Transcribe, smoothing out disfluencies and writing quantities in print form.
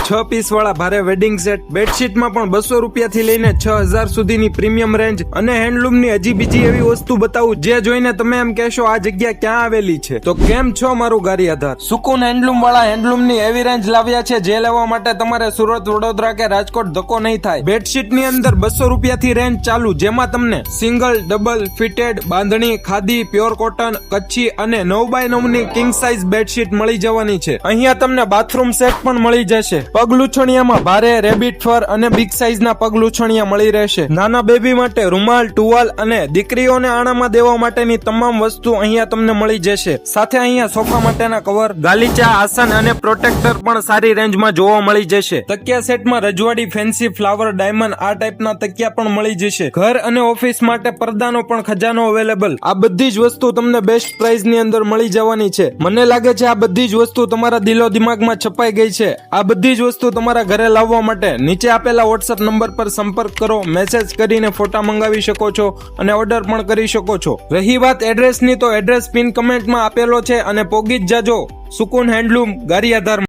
6 piece વાળા ભારે wedding set, બેડશીટમાં પણ 200 રૂપિયાથી લઈને 6000 સુધીની પ્રીમિયમ રેન્જ અને હેન્ડલૂમની હજી બીજી એવી વસ્તુ બતાવું જે જોઈને તમે એમ કહેશો આ જગ્યા ક્યાં આવેલી છે. તો કેમ છો મારું ગારિયાધાર, સુકૂન હેન્ડલૂમ વાળા હેન્ડલૂમની એવી રેન્જ લાવ્યા છે જે લેવા માટે તમારે સુરત, વડોદરા કે રાજકોટ ધક્કો નહીં થાય. બેડશીટની અંદર 200 રૂપિયાથી રેન્જ ચાલુ, જેમાં તમને સિંગલ, ડબલ, ફિટેડ, બાંધણી, ખાદી, પ્યોર કોટન, કચ્છી અને 9x9 ની કિંગ સાઇઝ બેડશીટ મળી જવાની છે. અહીંયા તમને બાથરૂમ સેટ પણ મળી જશે. પગ લૂછણિયામાં ભારે, રેબિટ ફર અને બિગ સાઇઝના પગ લૂછણિયા મળી રહેશે. નાના બેબી માટે રૂમાલ, ટુવાલ અને દીકરીઓને આણામાં દેવા માટેની તમામ વસ્તુ અહીંયા તમને મળી જશે. સાથે અહીંયા સોફા માટેના કવર, ગાલીચા, આસન અને પ્રોટેક્ટર પણ સારી રેન્જમાં જોવા મળી જશે. તકિયા સેટમાં રજવાડી, ફેન્સી, ફ્લાવર, ડાયમંડ આ ટાઈપના તકિયા પણ મળી જશે. ઘર અને ઓફિસ માટે પડદાનો પણ ખજાનો અવેલેબલ. આ બધી જ વસ્તુ તમને બેસ્ટ પ્રાઇસ ની અંદર મળી જવાની છે. મને લાગે છે આ બધી જ વસ્તુ તમારા દિલો દિમાગમાં છપાઈ ગઈ છે. આ બધી જ વસ્તુ તમારા ઘરે લાવવા માટે નીચે આપેલા WhatsApp નંબર પર સંપર્ક કરો, મેસેજ કરીને ફોટા મંગાવી શકો છો અને ઓર્ડર પણ કરી શકો છો. રહી વાત એડ્રેસની, તો એડ્રેસ પિન કમેન્ટમાં આપેલો છે અને પોગી જ જાજો સુકૂન હેન્ડલૂમ ગારિયાધાર.